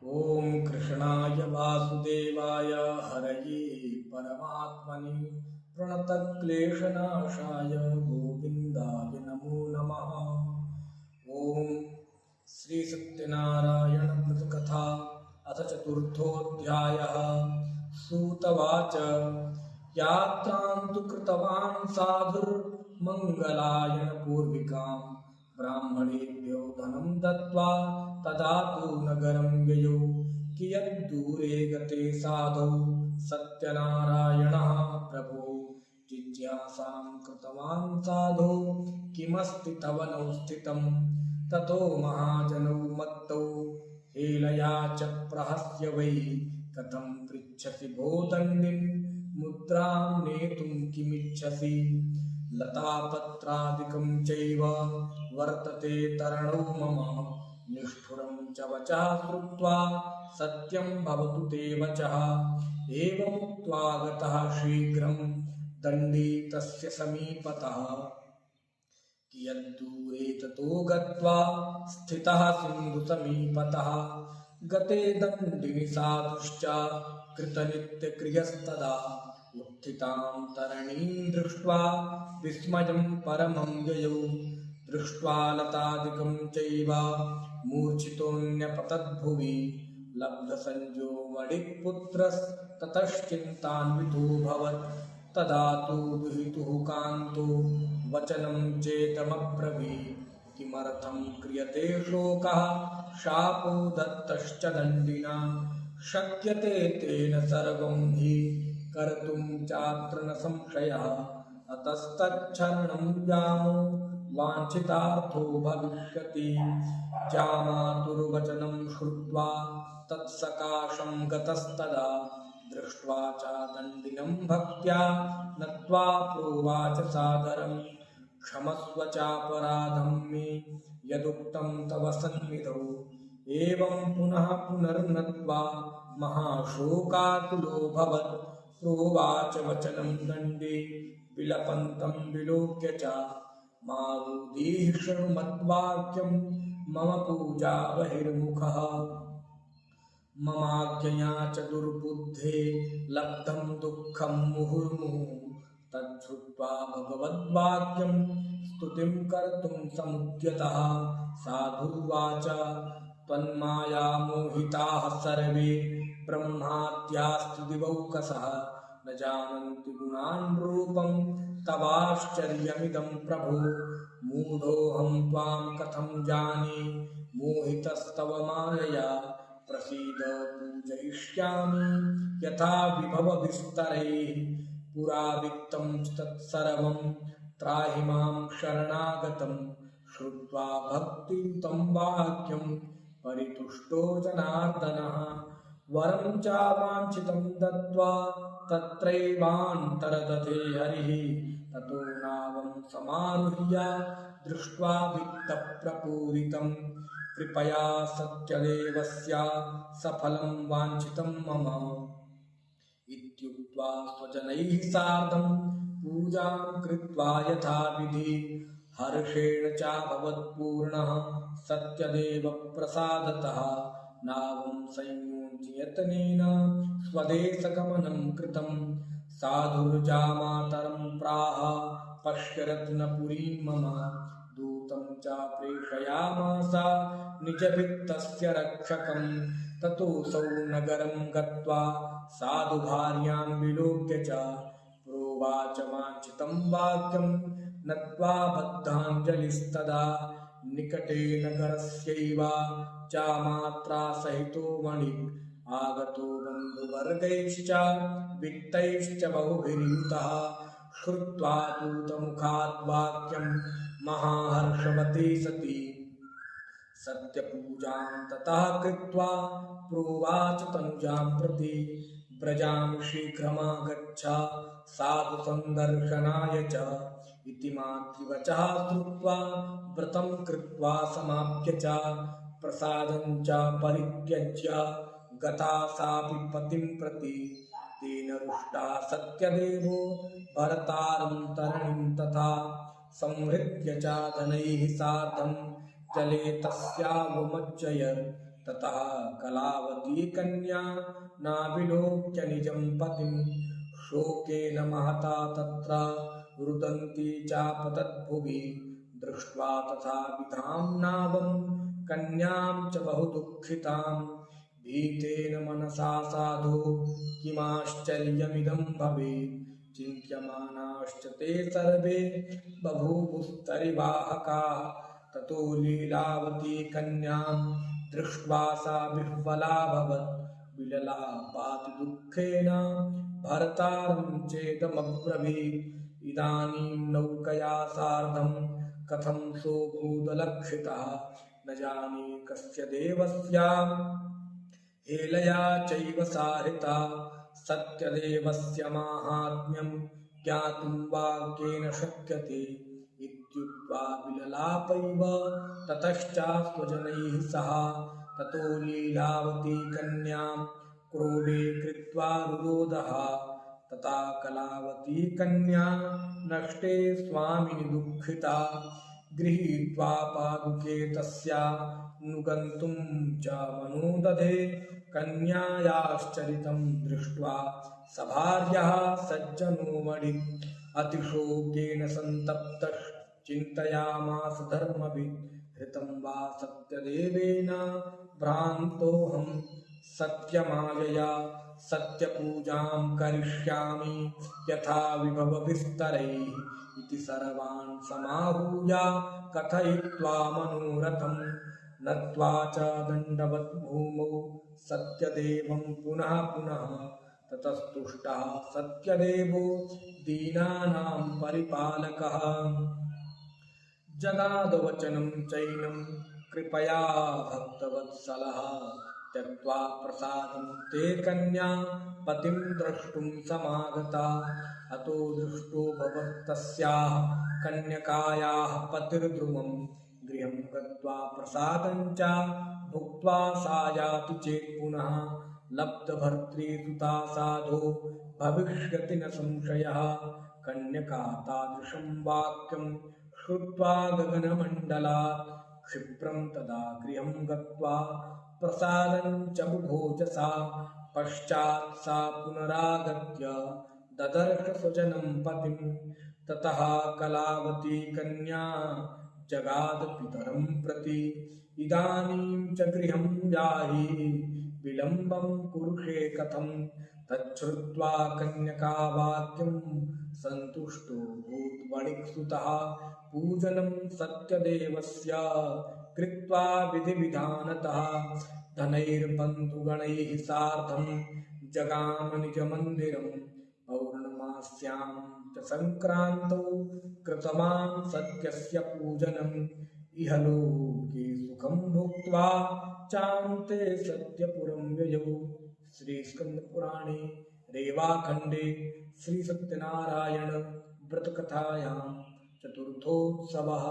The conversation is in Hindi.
ओम कृष्णाय वासुदेवाय हरये परमात्मने प्रणतक्लेशनाशाय गोविन्दाय नमो नमः। ओम श्री सत्यनारायण व्रतकथा अथ चतुर्थोऽध्यायः। सूतवाच यात्रां तु कृतवान् साधुर्मङ्गलायन पूर्विकां ब्राह्मणेभ्यो धनं दत्त्वा तदा तु नगरं ययौ। कियद्दूरे गते साधौ सत्यनारायणः प्रभो जिज्ञासां कृतवान् साधो किमस्ति तव नौ स्थितं। ततो महाजनौ मत्तौ हेलया च प्रहस्य वै कथं पृच्छसि भो दण्डिन् मुद्रां नेतुं किमिच्छसि। लतापत्रादिकं चैव वर्तते तरणौ मम निष्ठुरं च वचः श्रुत्वा सत्यं भवतु ते वचः। एवमुक्त्वा गतः शीघ्रं दण्डी तस्य समीपतः। कियद्दूरे ततो गत्वा स्थितः सिन्धुसमीपतः। गते दण्डिनि साधुश्च कृतनित्यक्रियस्तदा उत्थितां तरणीं दृष्ट्वा विस्मयं परमं ययौ। दृष्ट्वा लतादिकं चैव मूर्छितोऽन्यपतद्भुवि लब्धसंज्ञो वणिक्पुत्रस्ततश्चिन्तान्वितोऽभवत्। तदा तु दुहितुः कान्तो वचनं चेतमब्रवीत् किमर्थं क्रियते शोकः शापो दत्तश्च दण्डिना। शक्यते तेन सर्वं हि कर्तुं चात्र न संशयः अतस्तच्छरणं व्यामो वाञ्छितार्थो भविष्यति। जामातुर्वचनं श्रुत्वा तत्सकाशं गतस्तदा दृष्ट्वा च दण्डिनं भक्त्या नत्वा प्रोवाच सादरं क्षमस्व चापराधं मे यदुक्तं तव सन्निधौ। एवं पुनः पुनर्नत्वा महाशोकाकुलोऽभवत्। प्रोवाच वचनं दण्डी विलपन्तं विलोक्य च मारुदीः शृणु मद्वाक्यं मम पूजा बहिर्मुखः। ममाज्ञया च दुर्बुद्धे लब्धं दुःखं मुहुर्मुहुः। तच्छ्रुत्वा भगवद्वाक्यं स्तुतिं कर्तुं समुद्यतः। साधुर्वाच त्वन्माया मोहिताः सर्वे ब्रह्माद्यास्तु दिवौकसः न जानन्ति गुणान् रूपं तवाश्चर्यमिदं प्रभो। मूढोऽहं त्वां कथं जाने मोहितस्तव मायया प्रसीद पूजयिष्यामि यथा विभवविस्तरैः। पुरा वित्तं तत्सर्वं त्राहि मां शरणागतं। श्रुत्वा भक्तियुतं वाक्यं परितुष्टो जनार्दनः वरं चावाञ्छितं दत्त्वा तत्रैवान्तरदधे हरिः। ततो नावं समारुह्य दृष्ट्वा वित्तप्रपूरितं कृपया सत्यदेवस्य सफलं वाञ्छितं मम। इत्युक्त्वा स्वजनैः सार्धं पूजां कृत्वा यथाविधि हर्षेण चाभवत्पूर्णः सत्यदेवप्रसादतः। नावं संयोज्य यत्नेन स्वदेशगमनं कृतं। साधुर्जामातरं प्राह पश्य रत्नपुरीं मम। दूतं च प्रेषयामास निजभित्तस्य रक्षकं। ततोऽसौ नगरं गत्वा साधुभार्यां विलोक्य च प्रोवाच वाञ्छितं वाक्यं नत्वा बद्धाञ्जलिस्तदा। निकटे नगरस्यैव जामात्रा सहितो वणिक् आगतो बन्धुवर्गैश्च वित्तैश्च बहुभिर्युतः। श्रुत्वा दूतमुखात् वाक्यं महाहर्षवती सती सत्यपूजां ततः कृत्वा प्रोवाच तनुजां प्रति व्रजां शीघ्रमागच्छ साधुसन्दर्शनाय च। इति मातृवचः श्रुत्वा व्रतं कृत्वा समाप्य च प्रसादं च परित्यज्य गता सापि पतिं प्रति। तेन रुष्टा सत्यदेवो भर्तारं तरणीं तथा संहृत्य च धनैः सार्धं जले तस्यावमज्जयत्। ततः कलावती कन्या नाविलोक्य निजं पतिं शोकेन महता तत्र रुदन्ती चापतद्भुवि दृष्ट्वा तथा विधां नावं कन्यां च बहु दुःखितां भीतेन मनसा साधु किमाश्चर्यमिदं भवेत् चिन्त्यमानाश्च ते सर्वे बभूवुस्तरिवाहकाः ततो लीलावती कन्यां दृष्ट्वा सा विह्वलाभवत् विललापाति दुःखेन भर्तारं चेदमब्रवीत् इदानीं नौकया सार्धं कथं सोऽभूदलक्षितः न जाने कस्य देवस्य हेलया चैव सारिता सत्यदेवस्य माहात्म्यं ज्ञातुं वा केन शक्यते इत्युक्त्वा विललापैव ततश्च स्वजनैः सह ततो लीलावती कन्यां क्रोडे कृत्वा रुरोधः तथा कलावती कन्या नष्टे स्वामिनि दुःखिता गृहीत्वा पादुके तस्या नुगन्तुं च मनोदधे कन्यायाश्चरितं दृष्ट्वा सभार्यः सज्जनो मणिः अतिशोकेन सन्तप्तः चिन्तयामास धर्मवित् हृतं वा सत्यदेवेन भ्रान्तोऽहं सत्यमायया सत्यपूजां करिष्यामि यथा विभवविस्तरैः इति सर्वान् समाहूय कथयित्वा मनोरथं नत्वा च दण्डवत् भूमौ सत्यदेवं पुनः पुनः ततस्तुष्टः सत्यदेवो दीनानां परिपालकः जगादवचनं चैनं कृपया भक्तवत्सलः त्यक्त्वा प्रसादं ते कन्या पतिं द्रष्टुं समागता अतो दृष्टो भवत्तस्याः कन्यकायाः पतिर्ध्रुवं गृहं गत्वा प्रसादं च भुक्त्वा सा याति चेत् पुनः लब्धभर्तृसुता साधो भविष्यति न संशयः कन्यका तादृशं वाक्यं श्रुत्वा गगनमण्डलात् क्षिप्रं तदा गृहं गत्वा प्रसादं च बुभोजसा पश्चात् सा पुनरागत्य ददर्श स्वजनं पतिं ततः कलावती कन्या जगाद पितरं प्रति इदानीं च गृहं याहि विलम्बं कुरुषे कथं तच्छ्रुत्वा कन्यका वाक्यं सन्तुष्टो भूद्वणिक्सुतः पूजनं सत्यदेवस्य कृत्वा विधिविधानतः धनैर्बन्धुगणैः सार्धं जगाम निजमन्दिरं पौर्णमास्यां च सङ्क्रान्तौ कृतवान् सत्यस्य पूजनम् इह लोके सुखं भुक्त्वा चान्ते सत्यपुरं ययौ। श्रीस्कन्दपुराणे रेवाखण्डे श्रीसत्यनारायण व्रतकथायां चतुर्थोत्सवः।